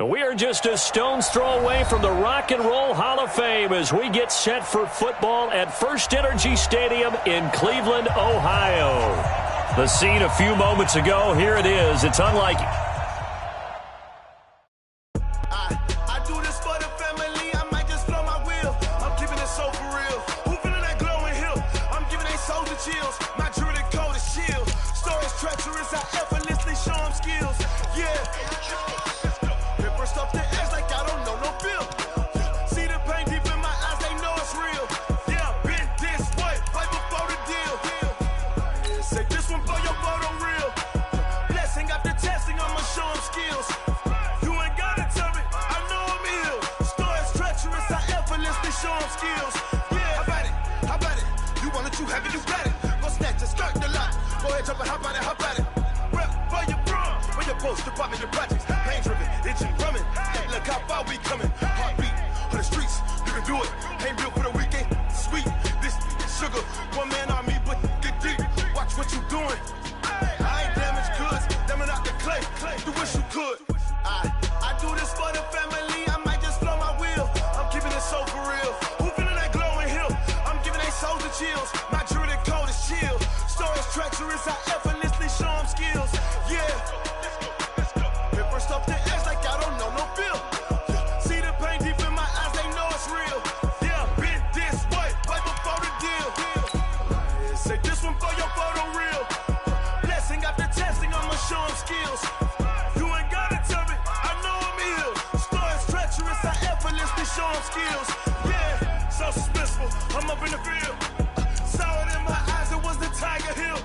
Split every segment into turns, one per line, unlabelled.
We are just a stone's throw away from the Rock and Roll Hall of Fame as we get set for football at First Energy Stadium in Cleveland, Ohio. The scene a few moments ago, here it is. It's unlike...
I do this for the family, I might just blow my wheel. I'm keeping it so for real. Who feeling that glowing hill? I'm giving they soldier chills. My druidic code is shield. Stories treacherous, I effortlessly show them skills. Yeah. Stuff the edge like I don't know no feel. See the pain deep in my eyes, they know it's real. Yeah, been this way, right before the deal. Say this one for your photo real. Blessing after testing, I'ma show them skills. You ain't gotta tell me, I know I'm ill. Stories treacherous, I effortlessly show them skills. Yeah, how about it? You want it, you have it, you got it. Go snatch it, skirt the lot. Go ahead, jump it, hop on it, hop at it. Rep for your bro, where your post, department, your projects. Pain driven, itching, drumming. Hey, look how far we coming. Heartbeat on the streets, you can do it. Ain't built for the weekend. Sweet, this sugar. One man army, but get deep. Watch what you doing. I ain't damaged goods, damn out the clay. You wish you could. I do this for the family. I might just blow my wheel. I'm keeping it so for real. Who feeling that glowing hill? I'm giving they soldier chills. My druidic code is chill. Stories treacherous, I effortlessly show them skills. Yeah. First off the edge like I don't know no feel. See the pain deep in my eyes, they know it's real. Yeah, been this way, right before the deal. Say this one for your photo real. Blessing after testing, I'ma show them skills. You ain't gotta tell me, I know I'm ill. Stories treacherous, I effortlessly show them skills. Yeah, so suspenseful, I'm up in the field. Saw it in my eyes, it was the Tiger Hill.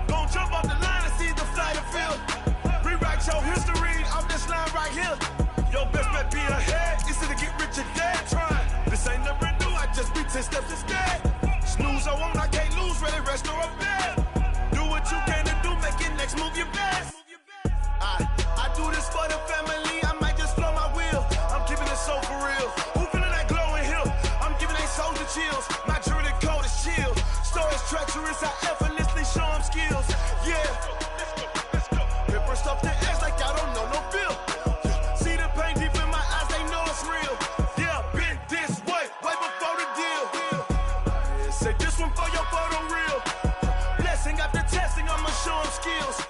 Gon' jump off the line and see the fly the field. Rewrite your history off this line right here. Your best bet be ahead. It's to get rich or dead. Trying. This ain't never new. I just be 10 steps instead. Snooze, I won't. I can't lose. Ready, rest or a bed. Do what you can to do. Make it next move your best. I do this for the family. I might just blow my wheel. I'm keeping it so for real. Who feeling that glowing hill? I'm giving they soldier chills. My druidic code is chill. Stories treacherous. I effortlessly show them skills. Yeah. First off the edge like I don't know no feel. See the pain deep in my eyes, they know it's real. Yeah, been this way, right before the deal. Say this one for your photo real. Blessing after testing, I'ma show them skills.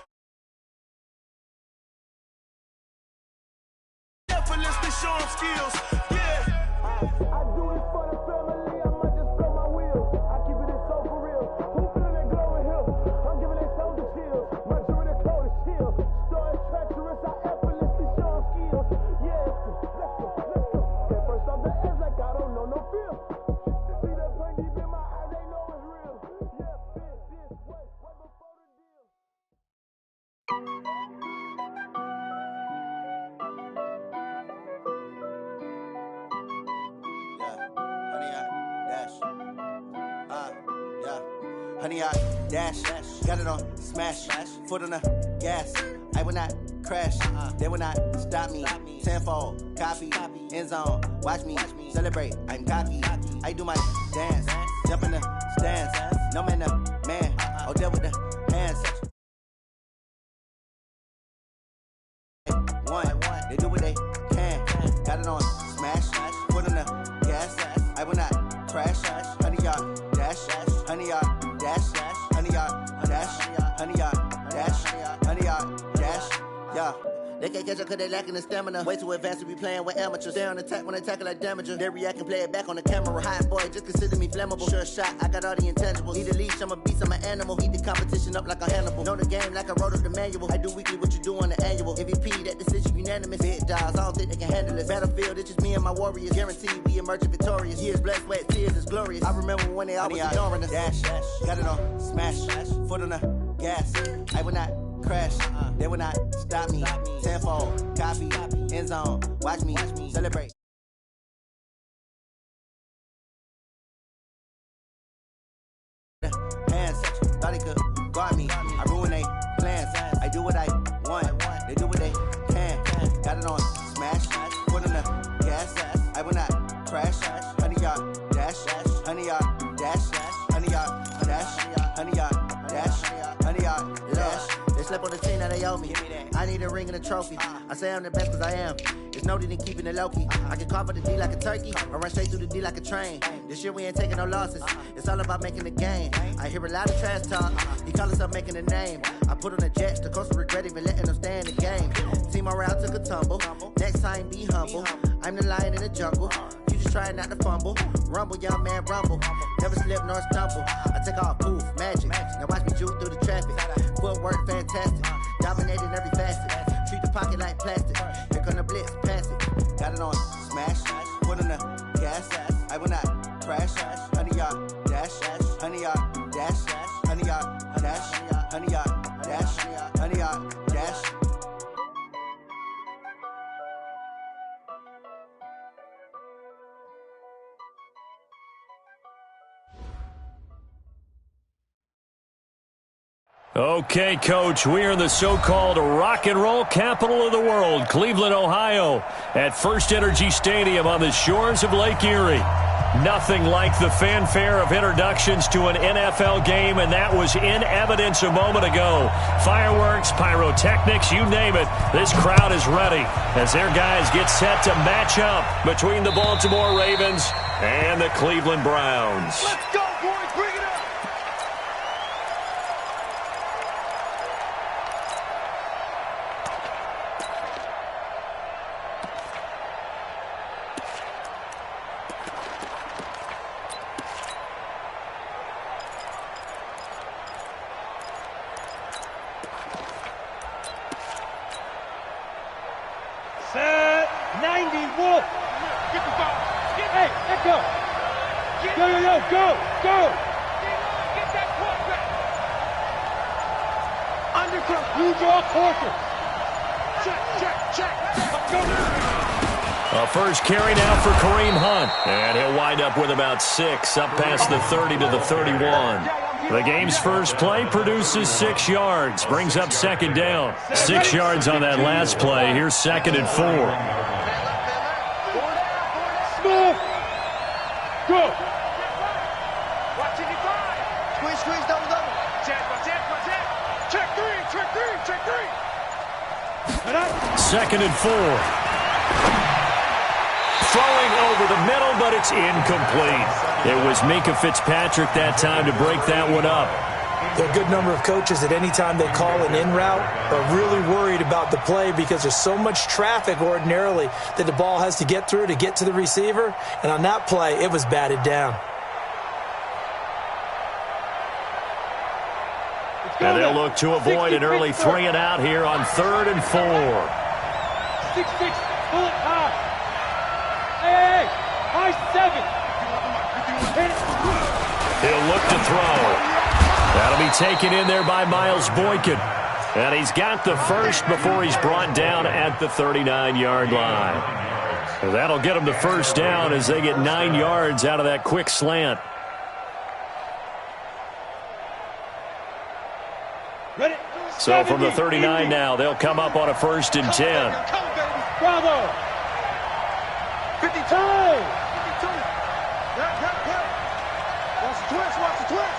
Effortlessly show them skills. Yeah. I do this for the family, I might just blow my wheel. I keep it so for real. Who feeling that glowing hill? I'm giving they soldier chills. My druidic code is chill. Stories treacherous, I effortlessly show them skills. Yeah, let's go. First off the edge like I don't know no feel. See that pain deep in my eyes, they know it's real. Yeah, been this way, right before the deal. Honey, I dash, got it on smash, foot on the gas. I will not crash, they will not stop me. Tenfold, copy, end zone, watch me celebrate. I'm cocky, I do my dance, jump in the stands. No man, the man, oh, deal with the hands. One, they do what they can. Got it on smash, foot on the gas. I will not crash, honey, y'all dash, honey, y'all. Honey, y'all, dash, honey, y'all, dash, honey, y'all, dash, yeah. They can't catch up cause they lacking the stamina. Way too advanced to be playing with amateurs. Stay on attack when they tackle like damager. They react and play it back on the camera. Hot boy, just consider me flammable. Sure shot, I got all the intangibles. Need a leash, I'm a beast, I'm an animal. Heat the competition up like a Hannibal. Know the game like I wrote up the manual. I do weekly what you do on the annual. MVP, that decision unanimous. Big dogs, I don't think they can handle this. Battlefield, it's just me and my warriors. Guaranteed we emerge victorious. Years, blood, sweat, tears, is glorious. I remember when they always ignoring us. Dash, got it on smash, foot on the gas. I will not crash, they will not stop me. Tenfold, copy, end zone, watch me celebrate. Hands, thought he could guard me. I ruin they plans. I do what I want, they do what they can. Got it on smash, foot on the gas. I will not crash, honey, y'all dash, honey, y'all dash, honey, y'all dash, honey, y'all dash, honey, y'all dash. They
slept on the team, now they owe me. I need a ring and a trophy. I say I'm the best because I am. It's no need in keeping it low-key. I can carve up the D like a turkey, or run straight through the D like a train. This year we ain't taking no losses. It's all about making the game. I hear a lot of trash talk. He call himself making a name. I put on the Jets, the coach will regret even letting them stay in the game. Team morale took a tumble. Next time, be humble. I'm the lion in the jungle. You just trying not to fumble. Rumble, young man, rumble. Never slip nor stumble. I take off, poof, magic. Now watch me juke through the traffic. Footwork, fantastic. Dominating every facet. Treat the pocket like plastic. Here come the blitz, pass it. Got it on, smash. Put on the gas. I will not crash. 100-yard dash. 100-yard dash. 100-yard dash. 100-yard dash. 100-yard dash.
Okay, Coach, we are in the so-called rock and roll capital of the world, Cleveland, Ohio, at First Energy Stadium on the shores of Lake Erie. Nothing like the fanfare of introductions to an NFL game, and that was in evidence a moment ago. Fireworks, pyrotechnics, you name it. This crowd is ready as their guys get set to match up between the Baltimore Ravens and the Cleveland Browns.
Let's go, boys. Bring it up.
Set 90 Wolf.
Get the ball.
Hey, Echo. Go.
Get that quarterback.
Undercut. Use your quarter.
Check. Go.
A first carry now for Kareem Hunt. And he'll wind up with about 6, up past the 30 to the 31. The game's first play produces 6 yards, brings up second down. 6 yards on that last play. Here's 2nd and 4.
Smith. Go.
Watch it,
Squeeze, double.
Check. Check three.
2nd and 4. Throwing over the middle, but it's incomplete. It was Minkah Fitzpatrick that time to break that one up.
There are a good number of coaches at any time they call an in route are really worried about the play because there's so much traffic ordinarily that the ball has to get through to get to the receiver. And on that play, it was batted down.
And they'll look to avoid an early 3 and out here on 3rd and 4.
6-6. Pull it high. Hey, high 7.
He'll look to throw. That'll be taken in there by Miles Boykin. And he's got the first before he's brought down at the 39-yard line. And that'll get him the first down as they get 9 yards out of that quick slant. So from the 39 now, they'll come up on a 1st and 10.
Bravo.
52. Watch the twist.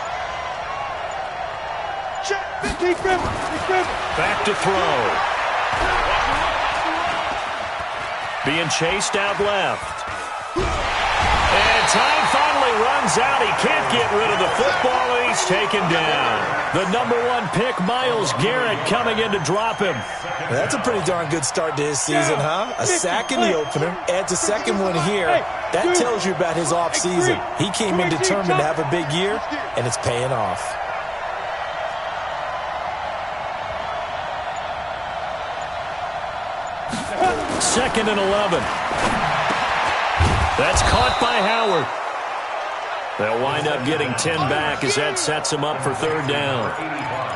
Check.
Keep him.
Back to throw. Being chased out left. And time finally runs out. He can't get rid of the football, and he's taken down. The #1 pick, Myles Garrett, coming in to drop him.
That's a pretty darn good start to his season, huh? A sack in the opener, adds a second one here. That tells you about his offseason. He came in determined to have a big year, and it's paying off.
Second and 11. That's caught by Howard. They'll wind up getting 10 back as that sets them up for 3rd down.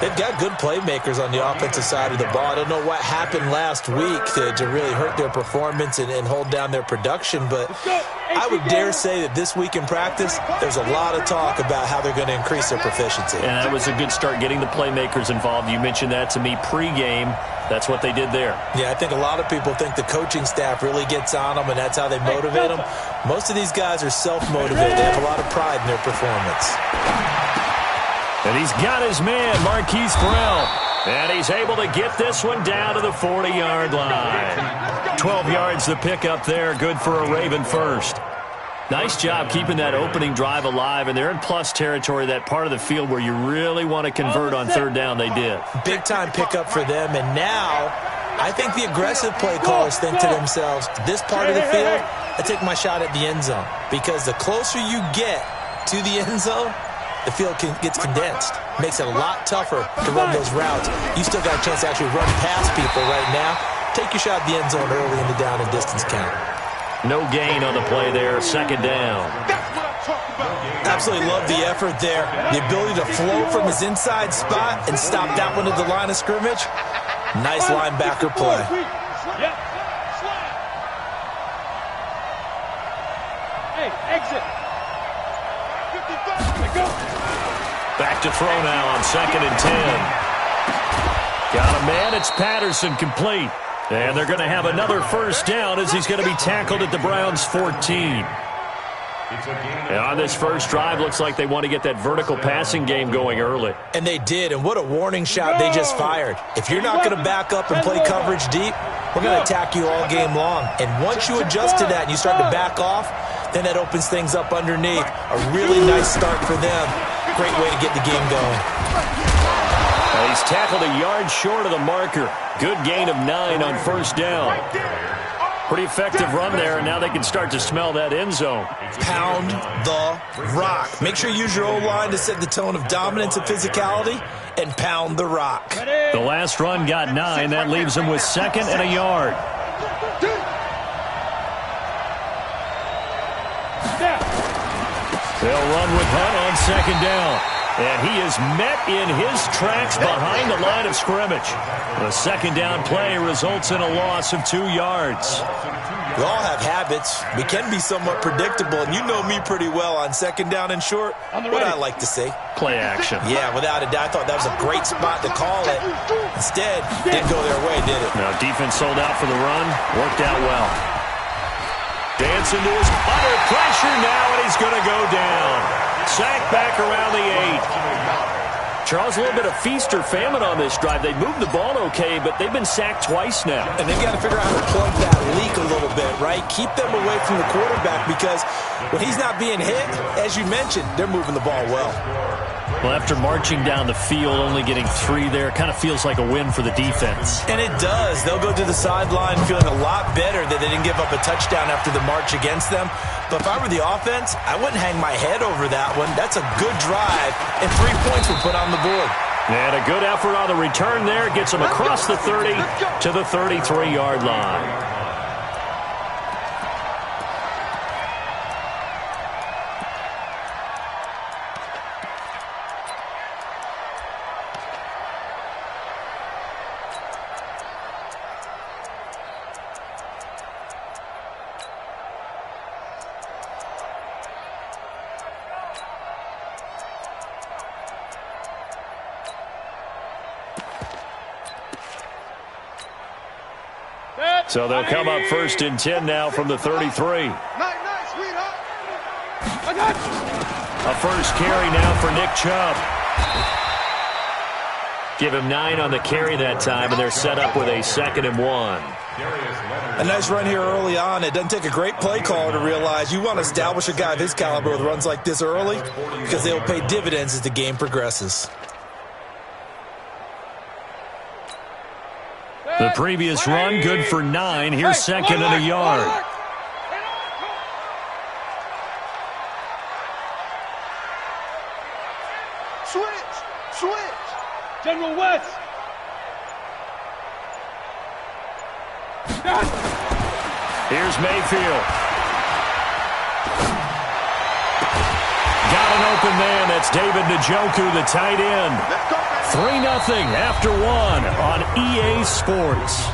They've got good playmakers on the offensive side of the ball. I don't know what happened last week to really hurt their performance and hold down their production, but I would dare say that this week in practice, there's a lot of talk about how they're going to increase their proficiency.
And that was a good start getting the playmakers involved. You mentioned that to me pregame. That's what they did there.
Yeah, I think a lot of people think the coaching staff really gets on them, and that's how they motivate them. Most of these guys are self-motivated. They have a lot of pride in their performance.
And he's got his man, Marquise Brown. And he's able to get this one down to the 40-yard line. 12 yards to pick up there. Good for a Raven first. Nice job keeping that opening drive alive, and they're in plus territory, that part of the field where you really want to convert on third down. They did.
Big-time pickup for them, and now I think the aggressive play callers think to themselves, this part of the field, I take my shot at the end zone, because the closer you get to the end zone, the field gets condensed. Makes it a lot tougher to run those routes. You still got a chance to actually run past people right now. Take your shot at the end zone early in the down and distance count.
No gain on the play there, second down.
Absolutely love the effort there. The ability to flow from his inside spot and stop that one at the line of scrimmage. Nice linebacker play.
Hey, exit.
Back to throw now on 2nd and 10. Got a man, it's Patterson, complete. And they're going to have another first down as he's going to be tackled at the Browns' 14. And on this first drive, looks like they want to get that vertical passing game going early.
And they did, and what a warning shot they just fired. If you're not going to back up and play coverage deep, we're going to attack you all game long. And once you adjust to that and you start to back off, then that opens things up underneath. A really nice start for them. Great way to get the game going.
Well, he's tackled a yard short of the marker. Good gain of 9 on first down. Pretty effective run there, and now they can start to smell that end zone.
Pound the rock. Make sure you use your O-line to set the tone of dominance and physicality, and pound the rock.
The last run got 9. That leaves them with 2nd and a yard. They'll run with Hunt on 2nd down. And he is met in his tracks behind the line of scrimmage. The 2nd down play results in a loss of 2 yards.
We all have habits. We can be somewhat predictable, and you know me pretty well on 2nd down and short. What I like to say.
Play action.
Yeah, without a doubt. I thought that was a great spot to call it. Instead, didn't go their way, did it?
No, defense sold out for the run. Worked out well. Dancing to his under pressure now, and he's going to go down. Sacked back around the 8. Charles, a little bit of feast or famine on this drive. They moved the ball okay, but they've been sacked twice now.
And they've got to figure out how to plug that leak a little bit, right? Keep them away from the quarterback, because when he's not being hit, as you mentioned, they're moving the ball well.
Well, after marching down the field, only getting 3 there, kind of feels like a win for the defense.
And it does. They'll go to the sideline feeling a lot better that they didn't give up a touchdown after the march against them. But if I were the offense, I wouldn't hang my head over that one. That's a good drive, and 3 points were put on the board.
And a good effort on the return there. Gets them across the 30 to the 33-yard line. So they'll come up 1st and 10 now from the 33. A first carry now for Nick Chubb. Give him 9 on the carry that time, and they're set up with a 2nd and 1.
A nice run here early on. It doesn't take a great play caller to realize you want to establish a guy of his caliber with runs like this early, because they will pay dividends as the game progresses.
The previous run, good for 9. Here's 2nd and a yard.
Switch. General West.
Here's Mayfield. Got an open man. That's David Njoku, the tight end. 3-0 after 1 on EA Sports.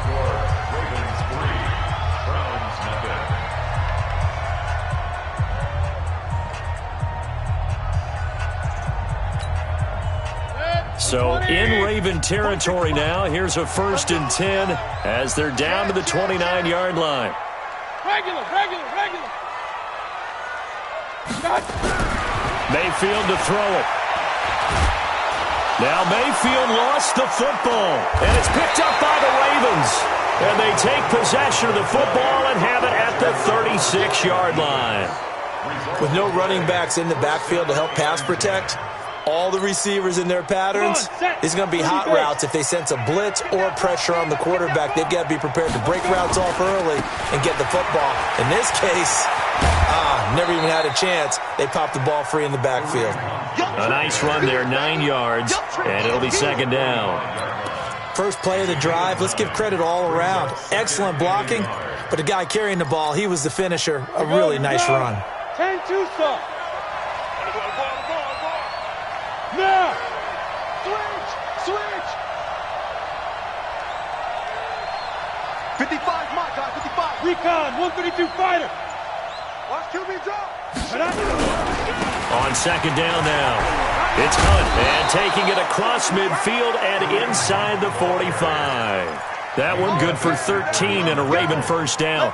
So in Raven territory now. Here's a 1st and 10 as they're down to the 29-yard line.
Regular.
Mayfield to throw it. Now Mayfield lost the football, and it's picked up by the Ravens. And they take possession of the football and have it at the 36-yard line.
With no running backs in the backfield to help pass protect, all the receivers in their patterns, it's going to be hot routes. If they sense a blitz or pressure on the quarterback, they've got to be prepared to break routes off early and get the football. In this case, never even had a chance. They popped the ball free in the backfield.
A nice run there, 9 yards, and it'll be second down.
First play of the drive, let's give credit all around. Excellent blocking, but the guy carrying the ball, he was the finisher. A really nice run.
10-2 stop. Now! Switch!
55, my guy, 55.
Recon, 132 fighter. Watch QB drop.
On second down now, it's Hunt, and taking it across midfield and inside the 45. That one good for 13 and a Raven first down.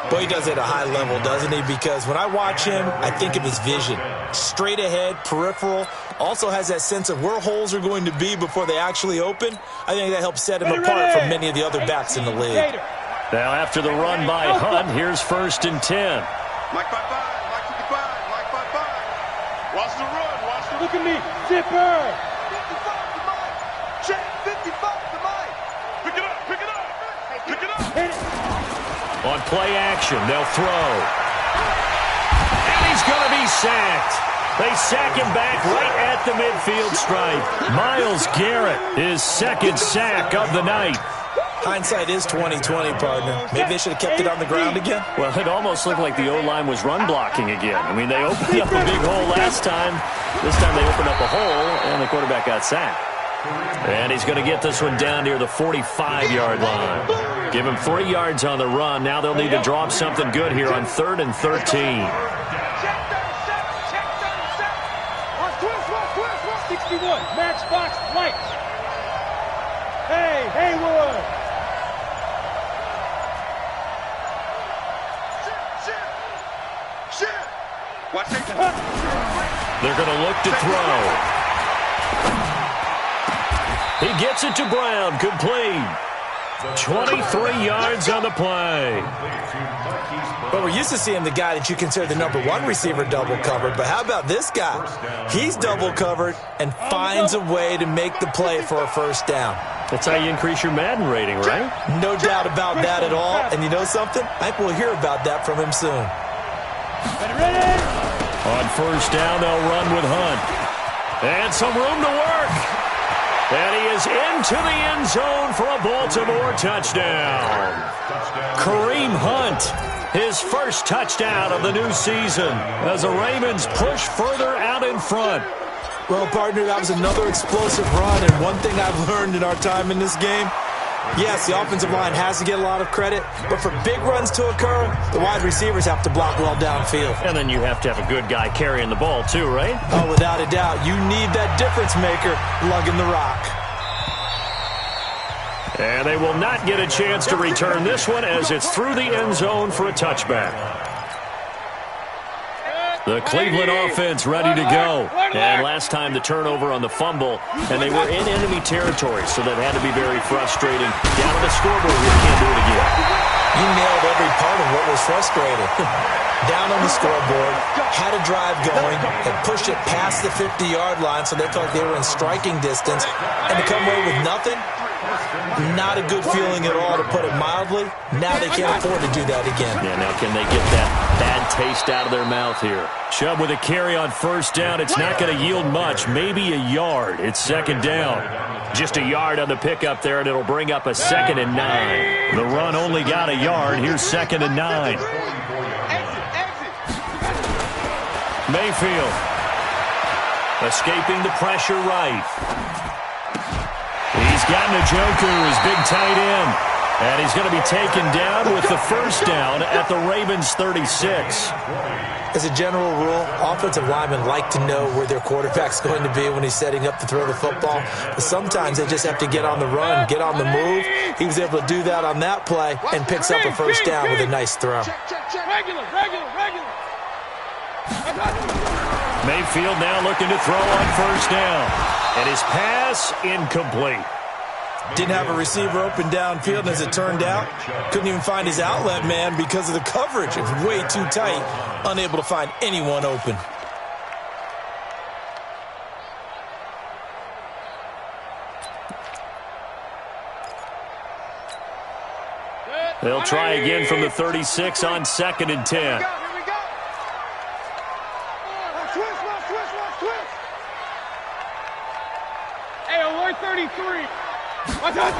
Boy, he does it at a high level, doesn't he? Because when I watch him, I think of his vision. Straight ahead, peripheral. Also has that sense of where holes are going to be before they actually open. I think that helps set him apart from many of the other backs in the league.
Now after the run by Hunt, here's first and 10.
Mike 55, Mike 55, Mike 55. Watch the run, watch the run.
Look at me, zipper.
55 to Mike. Check, 55 to Mike. Pick it up, pick it up, pick it up.
Hit it.
On play action, they'll throw. And he's going to be sacked. They sack him back right at the midfield stripe. Myles Garrett, his second sack of the night.
Hindsight is 20/20, partner. Maybe they should have kept it on the ground again.
Well, it almost looked like the O-line was run blocking again. I mean, they opened up a big hole last time. This time they opened up a hole, and the quarterback got sacked. And he's going to get this one down near the 45-yard line. Give him 3 yards on the run. Now they'll need to draw up something good here on 3rd and 13.
Check 61, matchbox light. Hey, Haywood.
Shit. Watch it.
They're going to look to throw. He gets it to Brown, complete. 23 yards on the play.
But we're used to seeing the guy that you consider the #1 receiver double covered. But how about this guy? He's double covered and finds a way to make the play for a first down.
That's how you increase your Madden rating, right?
No doubt about that at all. And you know something? I think we'll hear about that from him soon.
Ready?
On first down, they'll run with Hunt. And some room to work. And he is into the end zone for a Baltimore touchdown. Kareem Hunt, his first touchdown of the new season as the Ravens push further out in front.
Well, partner, that was another explosive run, and one thing I've learned in our time in this game, yes, the offensive line has to get a lot of credit, but for big runs to occur, the wide receivers have to block well downfield.
And then you have to have a good guy carrying the ball too, right?
Oh, without a doubt. You need that difference maker lugging the rock.
And they will not get a chance to return this one as it's through the end zone for a touchback. The Cleveland offense ready to go. And last time the turnover on the fumble, and they were in enemy territory, so that had to be very frustrating. Down on the scoreboard, we can't do it again.
You nailed every part of what was frustrating. Down on the scoreboard, had a drive going, and pushed it past the 50-yard line so they felt they were in striking distance. And to come away with nothing, not a good feeling at all, to put it mildly. Now they can't afford to do that again.
Yeah, now can they get that bad taste out of their mouth here? Chubb with a carry on first down. It's not going to yield much, maybe a yard. It's second down. Just a yard on the pickup there, and it'll bring up a 2nd and 9. The run only got a yard. Here's 2nd and 9. Mayfield escaping the pressure right. He's got Njoku, his big tight end. And he's going to be taken down with the first down at the Ravens' 36.
As a general rule, offensive linemen like to know where their quarterback's going to be when he's setting up to throw the football. But sometimes they just have to get on the run, get on the move. He was able to do that on that play and picks up a first down with a nice throw.
Regular.
Mayfield now looking to throw on first down. And his pass incomplete.
Didn't have a receiver open downfield, and as it turned out, couldn't even find his outlet man because of the coverage. It was way too tight, unable to find anyone open.
They'll try again from the 36 on 2nd and 10.
Here we go. Switch. Hey, alert 33. Watch out.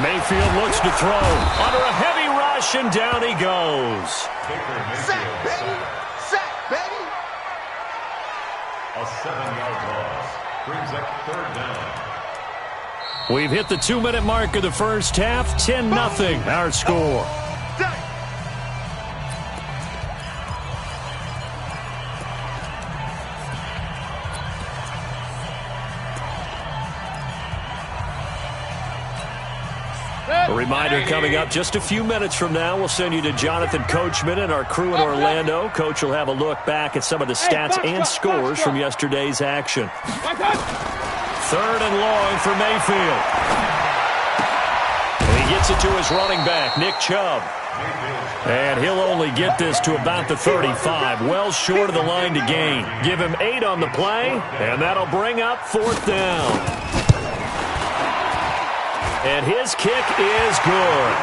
Mayfield looks to throw. Under a heavy rush, and down he goes.
Sack, baby. Sack, baby.
A 7-yard loss brings up 3rd down.
We've hit the 2-minute mark of the first half. 10-0 our score. A reminder coming up just a few minutes from now. We'll send you to Jonathan Coachman and our crew in Orlando. Coach will have a look back at some of the stats and scores from yesterday's action. 3rd and long for Mayfield. And he gets it to his running back, Nick Chubb. And he'll only get this to about the 35, well short of the line to gain. Give him 8 on the play, and that'll bring up 4th down. And his kick is good.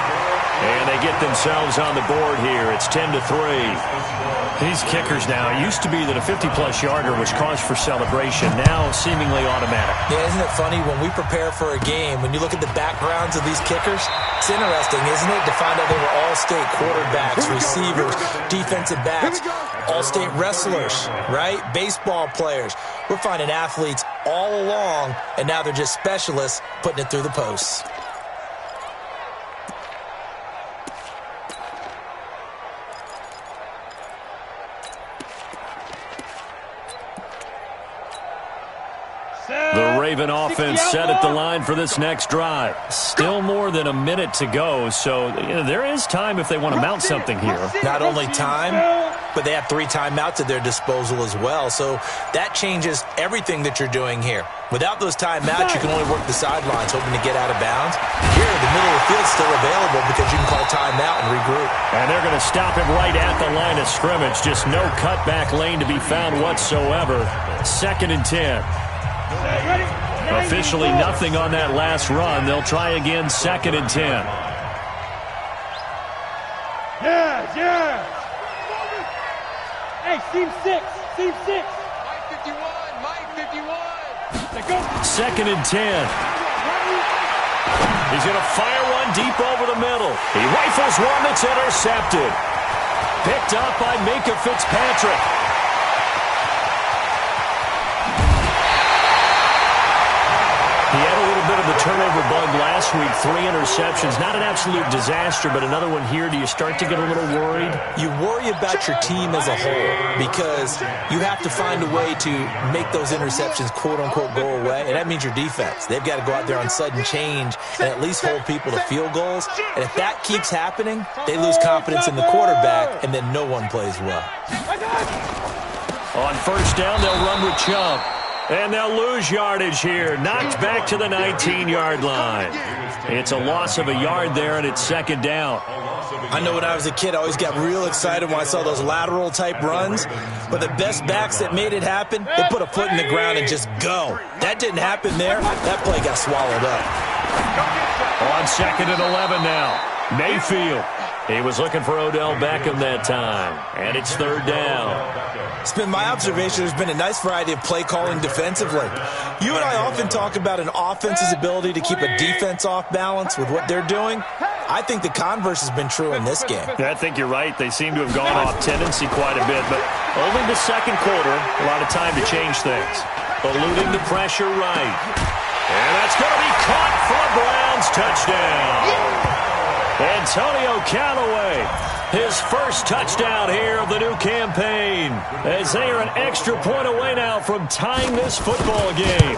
And they get themselves on the board here. It's 10-3. These kickers now, it used to be that a 50-plus yarder was cause for celebration. Now seemingly automatic.
Yeah, isn't it funny when we prepare for a game, when you look at the backgrounds of these kickers, it's interesting, isn't it, to find out they were all-state quarterbacks, receivers, defensive backs, all-state wrestlers, right? Baseball players. We're finding athletes all along, and now they're just specialists putting it through the posts.
The Raven offense set at the line for this next drive. Still more than a minute to go, so there is time if they want to mount something here.
Not only time, but they have 3 timeouts at their disposal as well, so that changes everything that you're doing here. Without those timeouts, you can only work the sidelines, hoping to get out of bounds. Here, the middle of the field's still available because you can call timeout and regroup.
And they're going to stop him right at the line of scrimmage. Just no cutback lane to be found whatsoever. 2nd and 10. Officially nothing on that last run. They'll try again 2nd and 10.
Yeah. Hey, team 6. Mike 51.
2nd and 10. He's going to fire one deep over the middle. He rifles one that's intercepted. Picked up by Minkah Fitzpatrick. He had a little bit of the turnover bug last week. 3 interceptions. Not an absolute disaster, but another one here. Do you start to get a little worried?
You worry about your team as a whole because you have to find a way to make those interceptions, quote-unquote, go away, and that means your defense. They've got to go out there on sudden change and at least hold people to field goals, and if that keeps happening, they lose confidence in the quarterback, and then no one plays well.
On 1st down, they'll run with Chubb. And they'll lose yardage here. Knocked back to the 19-yard line. It's a loss of a yard there, and it's 2nd down.
I know when I was a kid, I always got real excited when I saw those lateral-type runs. But the best backs that made it happen, they put a foot in the ground and just go. That didn't happen there. That play got swallowed up.
On 2nd and 11 now. Mayfield. He was looking for Odell Beckham that time. And it's 3rd down.
It's been my observation there's been a nice variety of play calling defensively. You and I often talk about an offense's ability to keep a defense off balance with what they're doing. I think the converse has been true in this game.
I think you're right. They seem to have gone off tendency quite a bit, but only the 2nd quarter, a lot of time to change things. Eluding the pressure right. And that's going to be caught for a Browns touchdown. Antonio Callaway, his first touchdown here of the new campaign, as they are an extra point away now from tying this football game.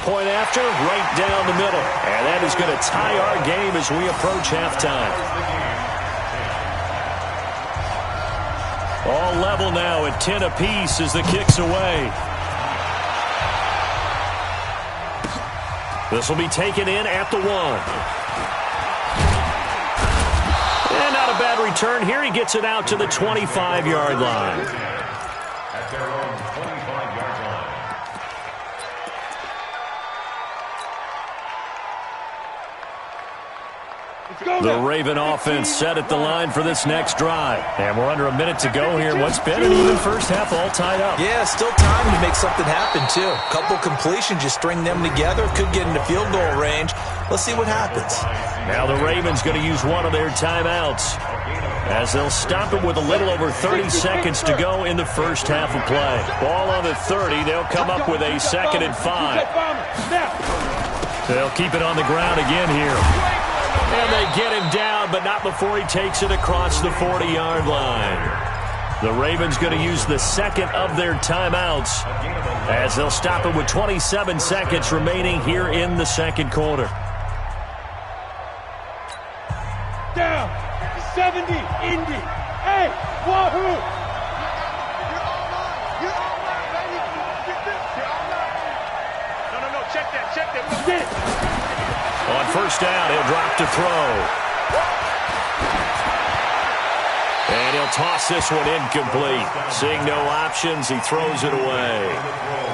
Point after, right down the middle. And that is going to tie our game as we approach halftime. All level now at 10 apiece as the kick's away. This will be taken in at the 1. And not a bad return here. He gets it out to the 25-yard line.
At their own 25-yard line.
The Raven offense set at the line for this next drive. And we're under a minute to go here. What's been an even first half all tied up.
Yeah, still time to make something happen, too. Couple completions, you string them together, could get into field goal range. Let's see what happens.
Now the Ravens going to use one of their timeouts, as they'll stop it with a little over 30 seconds to go in the first half of play. Ball on the 30. They'll come up with a 2nd and 5. They'll keep it on the ground again here. And they get him down, but not before he takes it across the 40-yard line. The Ravens going to use the second of their timeouts, as they'll stop it with 27 seconds remaining here in the second quarter.
Down. 70. Indy. Hey, wahoo. No. Check that. We'll get it.
On first down, he'll drop to throw. And he'll toss this one incomplete. Seeing no options, he throws it away.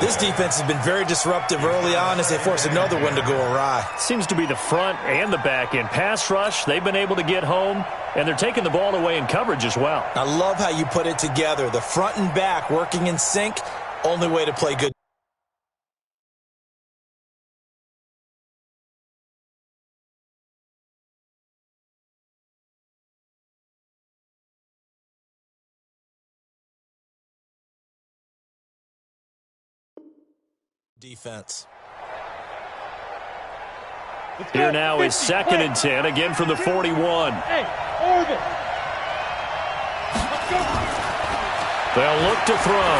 This defense has been very disruptive early on as they force another one to go awry.
Seems to be the front and the back end. Pass rush, they've been able to get home, and they're taking the ball away in coverage as well.
I love how you put it together. The front and back working in sync, only way to play good. Defense.
Here now is 2nd and 10, again from the 41.
Hey, Oregon.
They'll look to throw.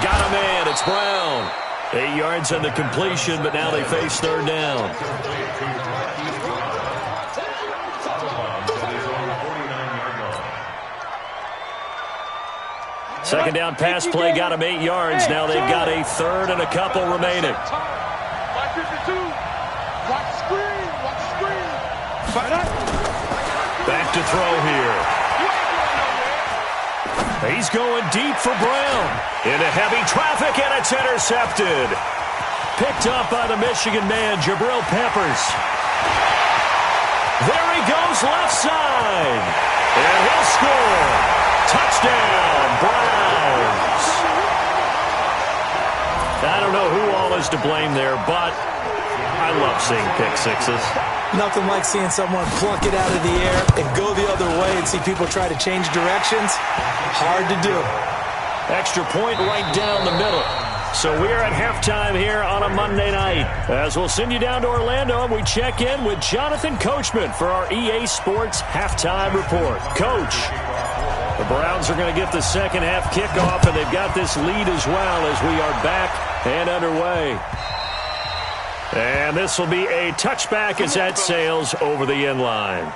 Got a man, it's Brown. 8 yards on the completion, but now they face 3rd down. Second down pass play got him 8 yards. Now they've got a 3rd and a couple remaining. Back to throw here. He's going deep for Brown. Into heavy traffic, and it's intercepted. Picked up by the Michigan man, Jabril Peppers. There he goes, left side. And he'll score. Touchdown, Browns. I don't know who all is to blame there, but I love seeing pick sixes.
Nothing like seeing someone pluck it out of the air and go the other way and see people try to change directions. Hard to do.
Extra point right down the middle. So we're at halftime here on a Monday night. As we'll send you down to Orlando, and we check in with Jonathan Coachman for our EA Sports Halftime Report. Coach, the Browns are going to get the second half kickoff, and they've got this lead as well as we are back and underway. And this will be a touchback as that sails over the end line.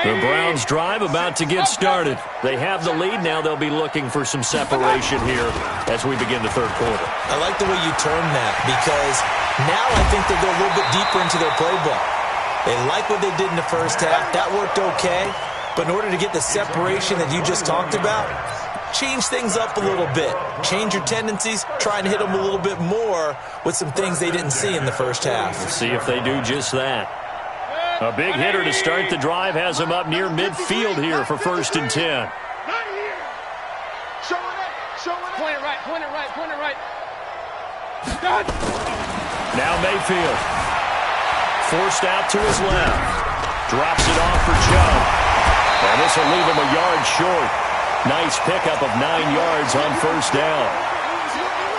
The Browns drive about to get started. They have the lead. Now they'll be looking for some separation here as we begin the third quarter.
I like the way you term that, because now I think they go a little bit deeper into their playbook. They like what they did in the first half. That worked okay. But in order to get the separation that you just talked about, change things up a little bit. Change your tendencies. Try and hit them a little bit more with some things they didn't see in the first half.
Let's see if they do just that. A big hitter to start the drive has him up near midfield here for 1st and 10.
Point it right.
Now Mayfield. Forced out to his left. Drops it off for Chubb. And this will leave him a yard short. Nice pickup of 9 yards on 1st down.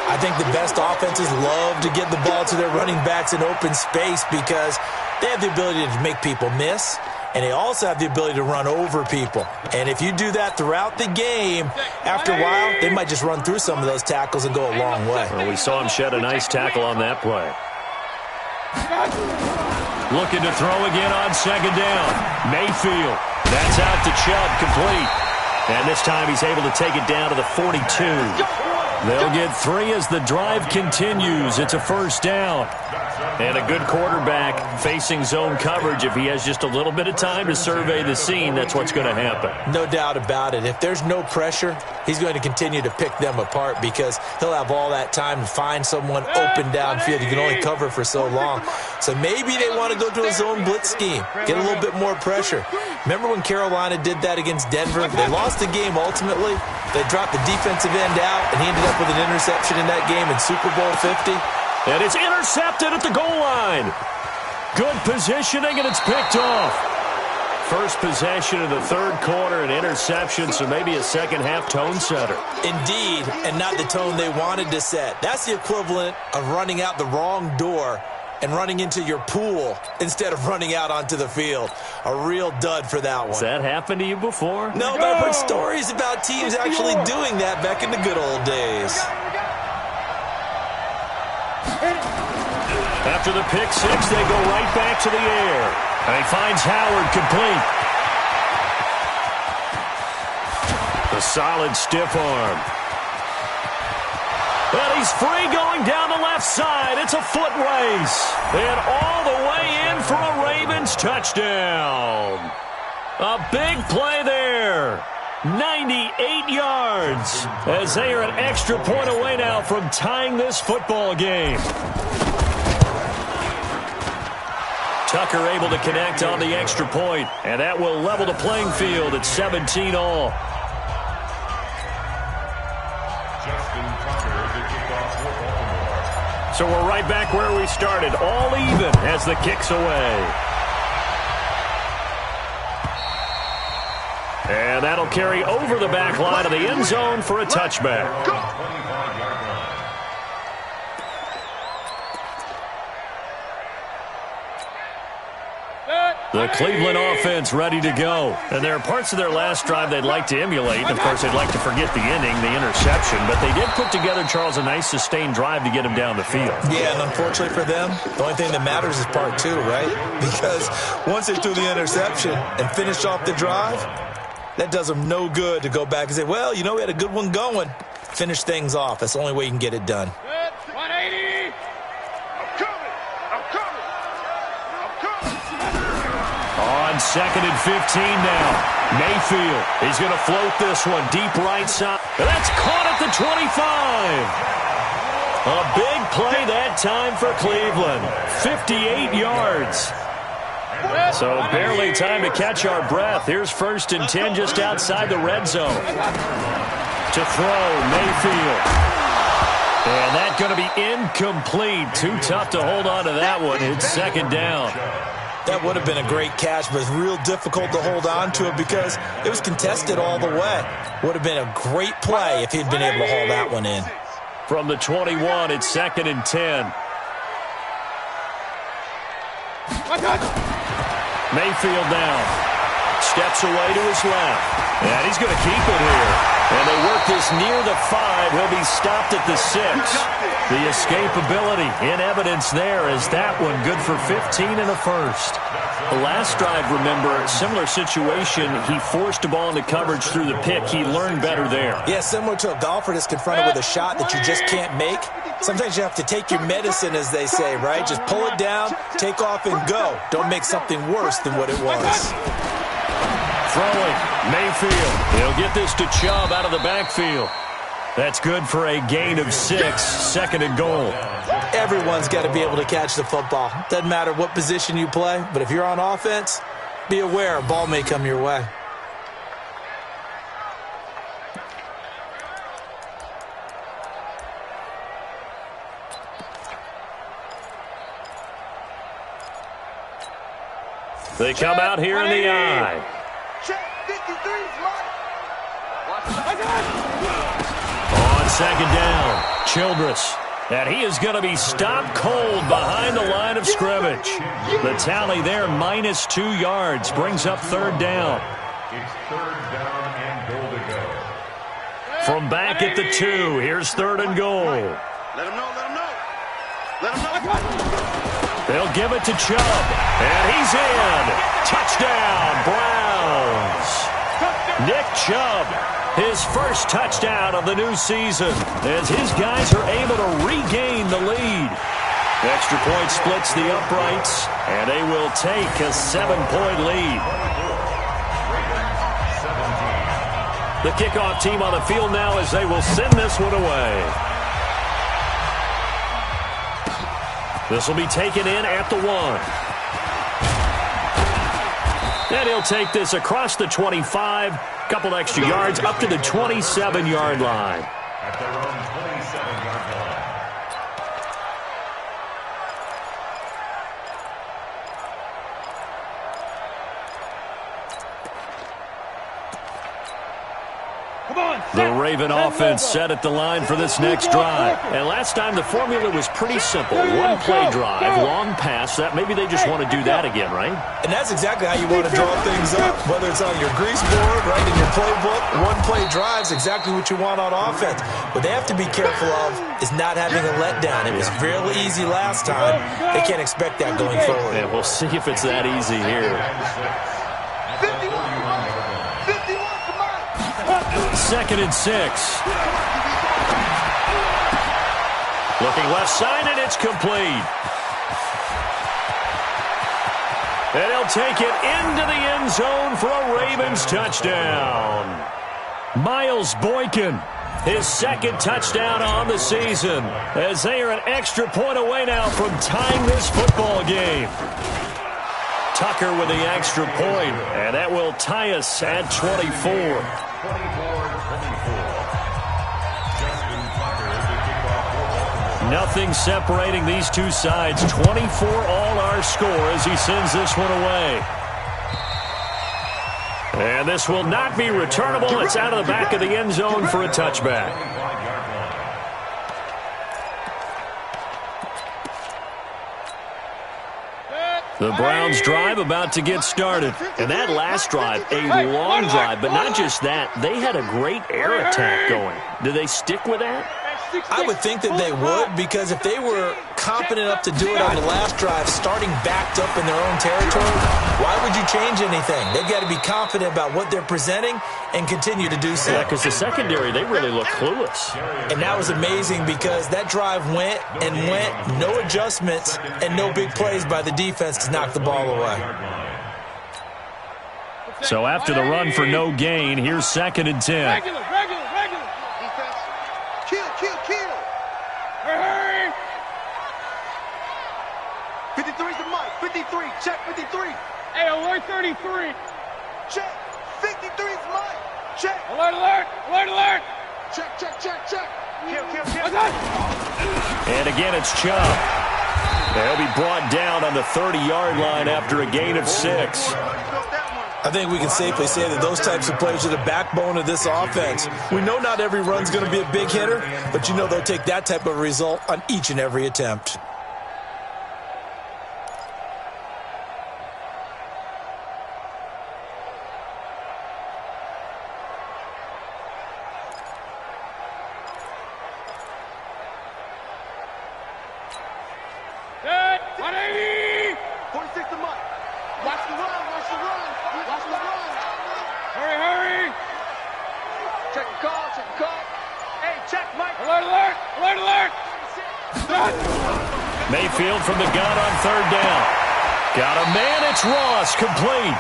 I think the best offenses love to get the ball to their running backs in open space because they have the ability to make people miss, and they also have the ability to run over people. And if you do that throughout the game, after a while, they might just run through some of those tackles and go a long way.
Well, we saw him shed a nice tackle on that play. Looking to throw again on 2nd down. Mayfield. That's out to Chubb, complete. And this time he's able to take it down to the 42. They'll get 3 as the drive continues. It's a first down. And a good quarterback facing zone coverage. If he has just a little bit of time to survey the scene, that's what's going to happen.
No doubt about it. If there's no pressure, he's going to continue to pick them apart because he'll have all that time to find someone open downfield. You can only cover for so long. So maybe they want to go to a zone blitz scheme, get a little bit more pressure. Remember when Carolina did that against Denver? They lost the game ultimately. They dropped the defensive end out, and he ended up with an interception in that game in Super Bowl 50.
And it's intercepted at the goal line. Good positioning, and it's picked off. First possession of the third quarter, an interception, so maybe a second-half tone setter.
Indeed, and not the tone they wanted to set. That's the equivalent of running out the wrong door and running into your pool instead of running out onto the field. A real dud for that one.
Has that happened to you before?
No, but I've heard stories about teams actually doing that back in the good old days.
After the pick six, they go right back to the air. And he finds Howard complete. The solid stiff arm. And he's free going down the left side. It's a foot race. And all the way in for a Ravens touchdown. A big play there. 98 yards. As they are an extra point away now from tying this football game. Tucker able to connect on the extra point, and that will level the playing field at 17 all. So we're right back where we started, all even as the kick's away. And that'll carry over the back line of the end zone for a touchback. The Cleveland offense ready to go. And there are parts of their last drive they'd like to emulate. Of course, they'd like to forget the ending, the interception. But they did put together, Charles, a nice sustained drive to get him down the field.
Yeah, and unfortunately for them, the only thing that matters is part 2, right? Because once they threw the interception and finished off the drive, that does them no good to go back and say, well, you know, we had a good one going. Finish things off. That's the only way you can get it done.
180.
On 2nd and 15 now. Mayfield, he's going to float this one deep right side. And that's caught at the 25. A big play that time for Cleveland. 58 yards. So barely time to catch our breath. Here's 1st and 10 just outside the red zone. To throw, Mayfield. And that's going to be incomplete. Too tough to hold on to that one. It's 2nd down.
That would have been a great catch, but it's real difficult to hold on to it because it was contested all the way. Would have been a great play if he'd been able to haul that one in.
From the 21, it's 2nd and 10. Mayfield now. Steps away to his left. And he's going to keep it here. And they work this near the 5. He'll be stopped at the 6. The escapability in evidence there as that one good for 15 and a first. The last drive, remember, similar situation. He forced a ball into coverage through the pick. He learned better there.
Yeah, similar to a golfer that's confronted with a shot that you just can't make. Sometimes you have to take your medicine, as they say, right? Just pull it down, take off, and go. Don't make something worse than what it was.
Throwing, Mayfield. He'll get this to Chubb out of the backfield. That's good for a gain of 6, 2nd and goal.
Everyone's got to be able to catch the football. Doesn't matter what position you play, but if you're on offense, be aware a ball may come your way.
They come out here in the eye. On 2nd down, Childress. And he is going to be stopped cold behind the line of scrimmage. The tally there, -2 yards, brings up 3rd down.
It's 3rd down and goal to go.
From back at the 2, here's 3rd and goal.
Let him know, let him know. Let him know.
They'll give it to Chubb. And he's in. Touchdown, Browns. Nick Chubb. His first touchdown of the new season as his guys are able to regain the lead. Extra point splits the uprights, and they will take a 7-point lead. The kickoff team on the field now as they will send this one away. This will be taken in at the 1. And he'll take this across the 25, couple extra yards up to the 27-yard line.
At their own 27-yard line.
The Raven offense set at the line for this next drive. And last time the formula was pretty simple. One play drive, long pass. That maybe they just want to do that again, right?
And that's exactly how you want to draw things up, whether it's on your grease board, right, in your playbook. One play drive is exactly what you want on offense. What they have to be careful of is not having a letdown. It was fairly easy last time. They can't expect that going forward.
And we'll see if it's that easy here. 2nd and 6. Looking left side, and it's complete. And he'll take it into the end zone for a Ravens touchdown. Miles Boykin, his 2nd touchdown on the season, as they are an extra point away now from tying this football game. Tucker with the extra point, and that will tie us at 24.
24-24.
Nothing separating these two sides. 24 all our score as he sends this one away. And this will not be returnable. It's out of the back of the end zone for a touchback. The Browns drive about to get started. And that last drive, a long drive, but not just that. They had a great air attack going. Do they stick with that?
I would think that they would, because if they were confident enough to do it on the last drive, starting backed up in their own territory, why would you change anything? They've got to be confident about what they're presenting and continue to do so.
Yeah, because the secondary, they really look clueless.
And that was amazing because that drive went and went, no adjustments and no big plays by the defense to knock the ball away.
So after the run for no gain, here's 2nd and 10.
Regular. Kill. Hurry.
53's the mic. 53. Check 53.
Hey, alert 33.
Check. 53's mic. Check.
Alert.
Check. Kill.
And again, it's Chubb. They'll be brought down on the 30-yard line after a gain of 6.
I think we can safely say that those types of plays are the backbone of this offense. We know not every run's going to be a big hitter, but you know they'll take that type of result on each and every attempt.
Set. 180.
46 the mic. Watch the run.
Hurry.
Check the call. Hey, check, Mike.
Alert.
Mayfield from the gun on 3rd down. Got a man. It's Ross, complete.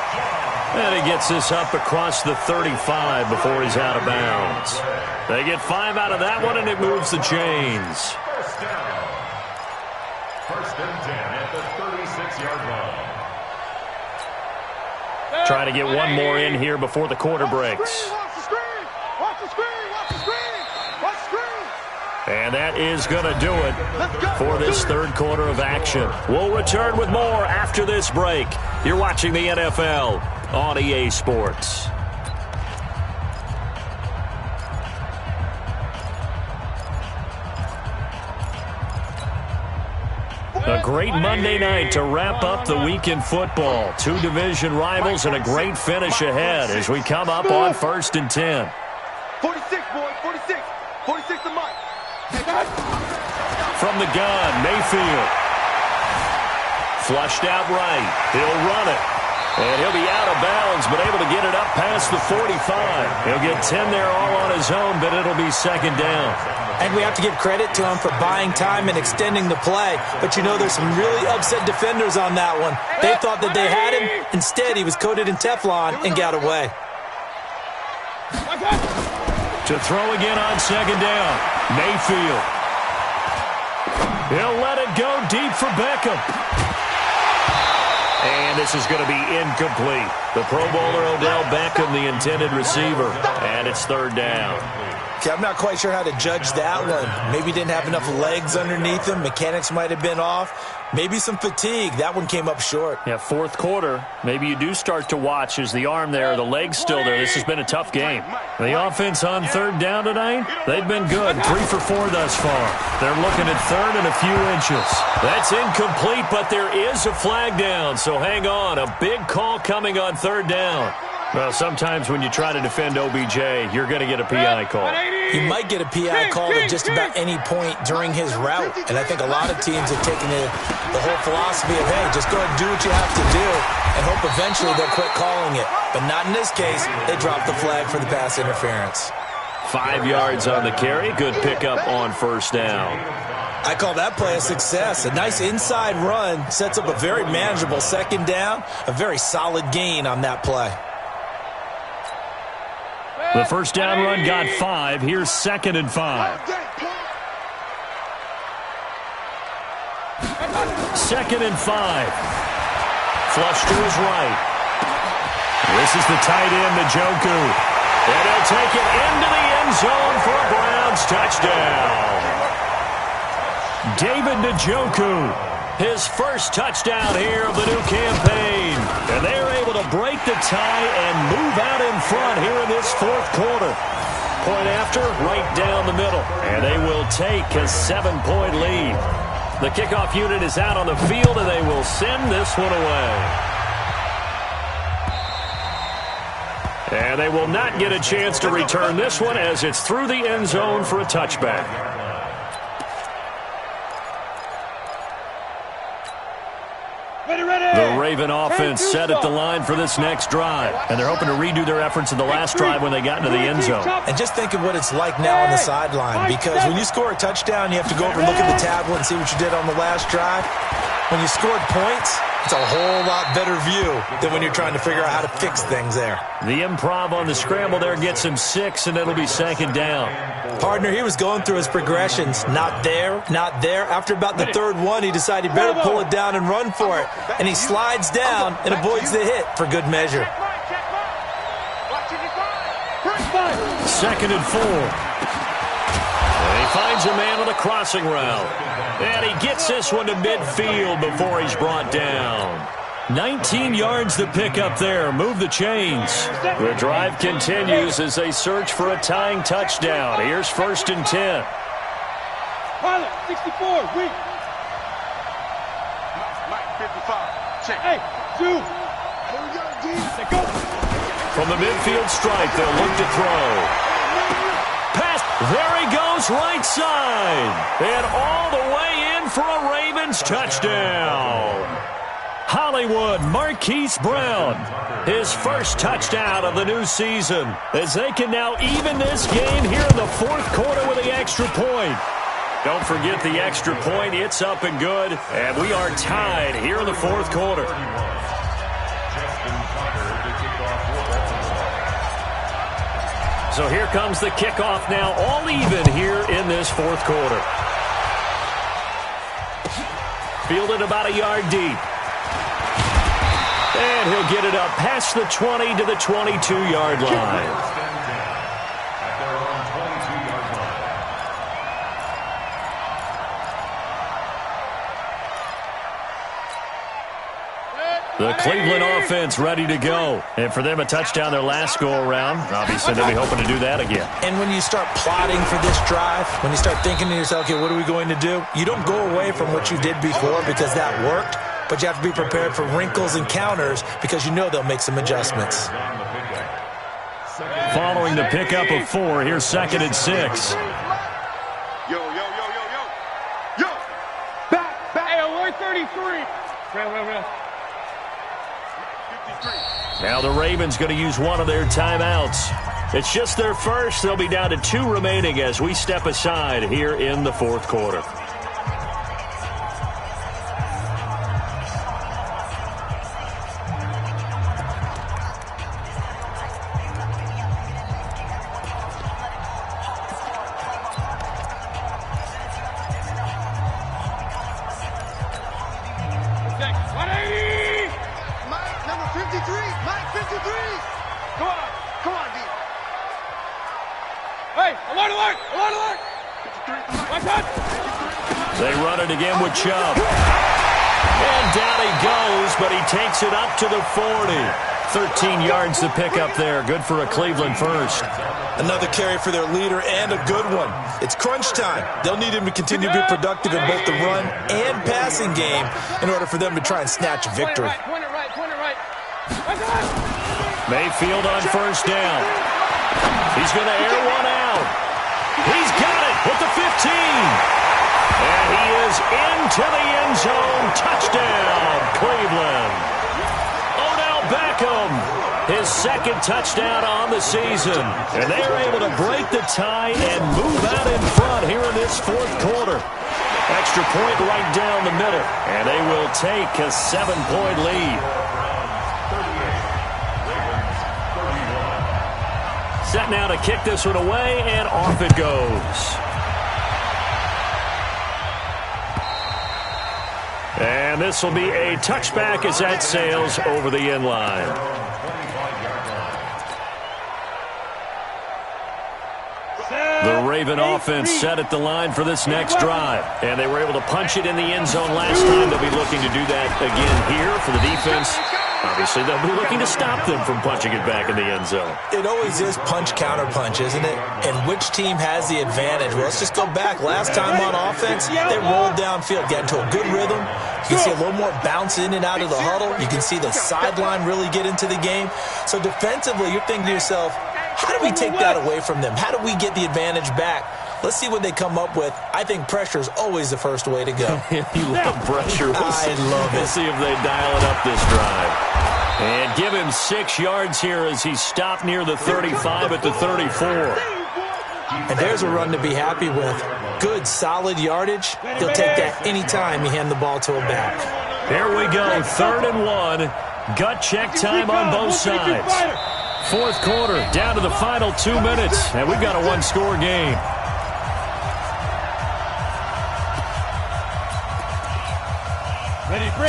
And he gets this up across the 35 before he's out of bounds. They get 5 out of that one, and it moves the chains.
First down. 1st and 10 at the 36-yard line.
Trying to get one more in here before the quarter breaks.
Watch the screen.
And that is going to do it for this 3rd quarter of action. We'll return with more after this break. You're watching the NFL on EA Sports. A great Monday night to wrap up the week in football. 2 division rivals and a great finish ahead as we come up on 1st and 10.
46, boy. 46 the mic.
From the gun, Mayfield. Flushed out right. He'll run it. And he'll be out of bounds, but able to get it up past the 45. He'll get 10 there all on his own, but it'll be second down.
And we have to give credit to him for buying time and extending the play. But you know, there's some really upset defenders on that one. They thought that they had him. Instead, he was coated in Teflon and got away.
To throw again on second down. Mayfield. He'll let it go deep for Beckham. And this is going to be incomplete. The Pro Bowler Odell Beckham, the intended receiver. And it's third down.
Okay, I'm not quite sure how to judge that one. Maybe didn't have enough legs underneath him. Mechanics might have been off. Maybe some fatigue. That one came up short.
Yeah, fourth quarter. Maybe you do start to watch as the arm there, the leg's still there. This has been a tough game. The offense on third down tonight, they've been good. 3 for 4 thus far. They're looking at third and a few inches. That's incomplete, but there is a flag down, so hang on. A big call coming on third down. Well, sometimes when you try to defend OBJ, you're going to get a PI call.
You might get a PI call at just about any point during his route. And I think a lot of teams have taken the whole philosophy of, hey, just go ahead and do what you have to do and hope eventually they'll quit calling it. But not in this case. They dropped the flag for the pass interference.
5 yards on the carry. Good pickup on first down.
I call that play a success. A nice inside run sets up a very manageable second down. A very solid gain on that play.
The first down run got 5. Here's second and 5. Second and 5. Flush to his right. This is the tight end, Njoku. And he'll take it into the end zone for a Browns touchdown. David Njoku. His first touchdown here of the new campaign. And they're able to break the tie and move out in front here in this fourth quarter. Point after, right down the middle. And they will take a 7-point lead. The kickoff unit is out on the field, and they will send this one away. And they will not get a chance to return this one as it's through the end zone for a touchback. The Raven offense set at the line for this next drive. And they're hoping to redo their efforts in the last drive when they got into the end zone.
And just think of what it's like now on the sideline. Because when you score a touchdown, you have to go over and look at the tablet and see what you did on the last drive. When you scored points, it's a whole lot better view than when you're trying to figure out how to fix things there.
The improv on the scramble there gets him 6, and it'll be second down.
Partner, he was going through his progressions. Not there, not there. After about the third one, he decided he better pull it down and run for it. And he slides down and avoids the hit for good measure.
Second and 4. And he finds a man on the crossing route. And he gets this one to midfield before he's brought down. 19 yards to pick up there. Move the chains. The drive continues as they search for a tying touchdown. Here's first and 10.
Pilot, 64, weak. Mike, 55, check. Hey, two. Here we go, D. Let's go.
From the midfield stripe, they'll look to throw. Pass. There he goes, right side. And all the way in for a Ravens touchdown. Hollywood Marquise Brown, his first touchdown of the new season, as they can now even this game here in the fourth quarter with the extra point. Don't forget the extra point. It's up and good, and we are tied here in the fourth quarter. So here comes the kickoff now, all even here in this fourth quarter. Fielded about a yard deep. And he'll get it up past the 20 to the 22-yard line. The Cleveland offense ready to go. And for them, a touchdown their last go-around. Obviously, they'll be hoping to do that again.
And when you start plotting for this drive, when you start thinking to yourself, okay, what are we going to do? You don't go away from what you did before because that worked. But you have to be prepared for wrinkles and counters because you know they'll make some adjustments.
Following the pickup of 4, here's second and 6.
Yo. Back. Hey, alert 33. Real.
Now the Ravens going to use one of their timeouts. It's just their first. They'll be down to 2 remaining as we step aside here in the fourth quarter. They run it again with Chubb. And down he goes, but he takes it up to the 40. 13 yards to pick up there. Good for a Cleveland first.
Another carry for their leader and a good one. It's crunch time. They'll need him to continue to be productive in both the run and passing game in order for them to try and snatch victory.
Mayfield on first down. He's going to air one out. He's got it with the 15. And he is into the end zone. Touchdown, Cleveland. Odell Beckham, his second touchdown on the season. And they are able to break the tie and move out in front here in this fourth quarter. Extra point right down the middle. And they will take a 7-point lead. Set now to kick this one away, and off it goes. And this will be a touchback as that sails over the end line. The Raven offense set at the line for this next drive. And they were able to punch it in the end zone last time. They'll be looking to do that again here for the defense. Obviously, they'll be looking to stop them from punching it back in the end zone.
It always is punch-counter-punch, isn't it? And which team has the advantage? Well, let's just go back. Last time on offense, they rolled downfield, got into a good rhythm. You can see a little more bounce in and out of the huddle. You can see the sideline really get into the game. So defensively, you're thinking to yourself, how do we take that away from them? How do we get the advantage back? Let's see what they come up with. I think pressure is always the first way to go.
You love pressure.
I love it.
We'll see if they dial it up this drive. And give him 6 yards here as he stopped near the 35 at the 34.
And there's a run to be happy with. Good, solid yardage. He'll take that anytime you hand the ball to a back.
Here we go, 3rd and 1. Gut check time on both sides. Fourth quarter, down to the final 2 minutes. And we've got a one-score game.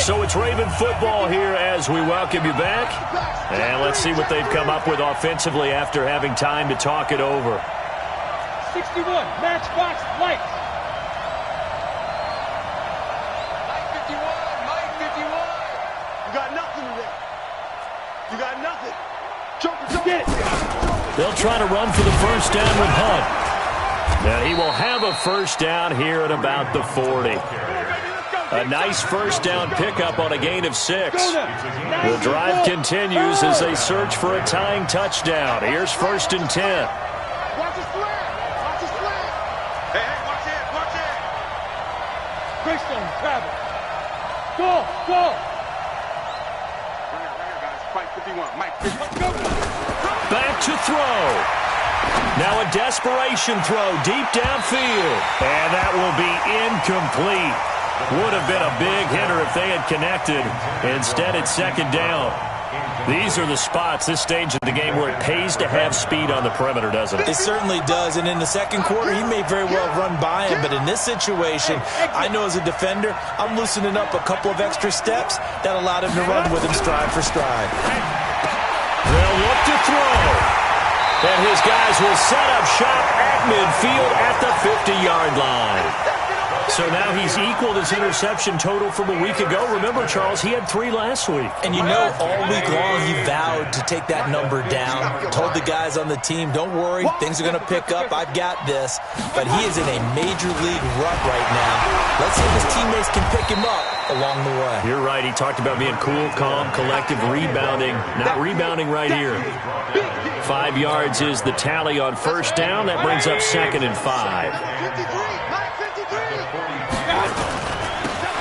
So it's Raven football here as we welcome you back. And let's see what they've come up with offensively after having time to talk it over.
61, matchbox lights.
Mike 51. You got nothing today. You got nothing. Choke.
They'll try to run for the first down with Hunt. And he will have a first down here at about the 40. A nice first down pickup on a gain of 6. The drive continues as they search for a tying touchdown. Here's 1st and 10.
Watch the slant. Watch the slant. Hey, watch it. Watch it.
Greystone, travel. Go.
Right here, guys. Mike 51. Mike 51.
Back to throw. Now a desperation throw deep downfield. And that will be incomplete. Would have been a big hitter if they had connected. Instead, it's 2nd down. These are the spots, this stage of the game, where it pays to have speed on the perimeter, doesn't it?
It certainly does, and in the second quarter, he may very well run by him, but in this situation, I know as a defender, I'm loosening up a couple of extra steps that allowed him to run with him stride for stride.
They'll look to throw. And his guys will set up shop at midfield at the 50-yard line. So now he's equaled his interception total from a week ago. Remember, Charles, he had 3 last week.
And you know, all week long he vowed to take that number down. Told the guys on the team, don't worry, things are going to pick up. I've got this. But he is in a major league rut right now. Let's see if his teammates can pick him up along the way.
You're right. He talked about being cool, calm, collective, rebounding. Not rebounding right here. 5 yards is the tally on first down. That brings up 2nd and 5.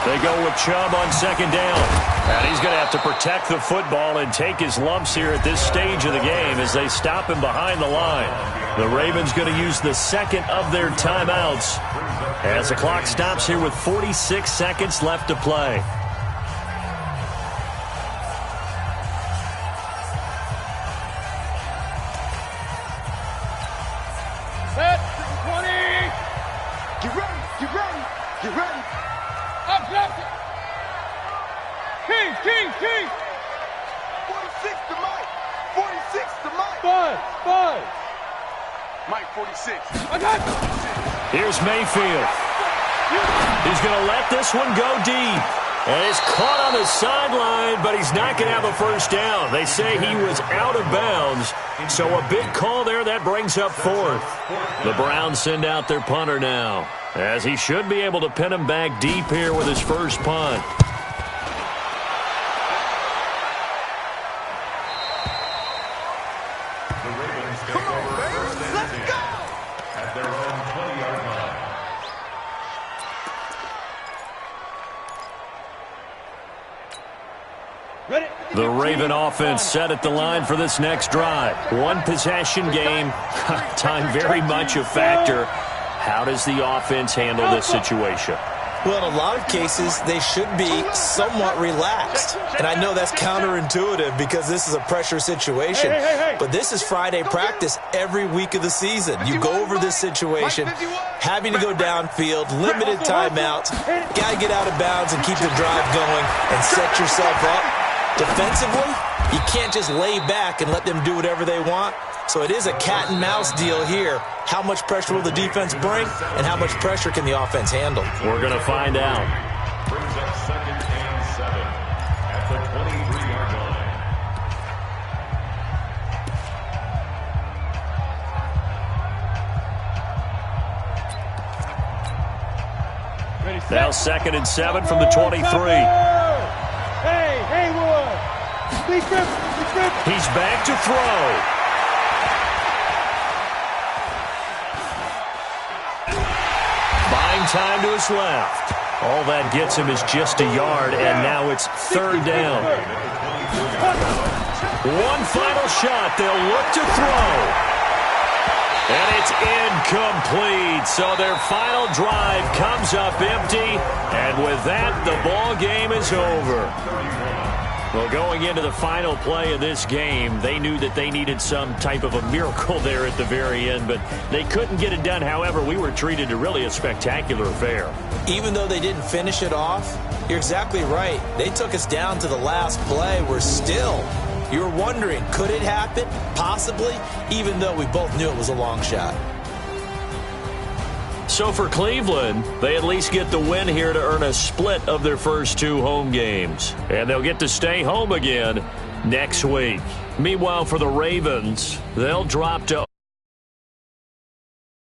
They go with Chubb on 2nd down. And he's going to have to protect the football and take his lumps here at this stage of the game as they stop him behind the line. The Ravens going to use the second of their timeouts as the clock stops here with 46 seconds left to play.
Set. 20.
Get ready. Get ready. Get ready.
Up, left. King.
46 to Mike. 46 to Mike.
Five.
Mike, 46.
I got you.
Here's Mayfield. He's going to let this one go deep. And it's caught on the sideline, but he's not going to have a first down. They say he was out of bounds, so a big call there. That brings up fourth. The Browns send out their punter now, as he should be able to pin him back deep here with his first punt. The Raven offense set at the line for this next drive. One possession game. Time very much a factor. How does the offense handle this situation?
Well, in a lot of cases, they should be somewhat relaxed. And I know that's counterintuitive because this is a pressure situation. But this is Friday practice every week of the season. You go over this situation, having to go downfield, limited timeouts, got to get out of bounds and keep the drive going and set yourself up. Defensively, you can't just lay back and let them do whatever they want. So it is a cat and mouse deal here. How much pressure will the defense bring, and how much pressure can the offense handle?
We're going to find out.
Brings up 2nd and 7 at the 23-yard line.
Now 2nd and 7 from the 23.
Hey, Haywood.
He's back to throw. Buying time to his left. All that gets him is just a yard, and now it's 3rd down. One final shot. They'll look to throw. And it's incomplete. So their final drive comes up empty. And with that, the ball game is over. Well, going into the final play of this game, they knew that they needed some type of a miracle there at the very end, but they couldn't get it done. However, we were treated to really a spectacular affair.
Even though they didn't finish it off, you're exactly right. They took us down to the last play. We're still... You're wondering, could it happen? Possibly, even though we both knew it was a long shot.
So for Cleveland, they at least get the win here to earn a split of their first 2 home games. And they'll get to stay home again next week. Meanwhile, for the Ravens, they'll drop to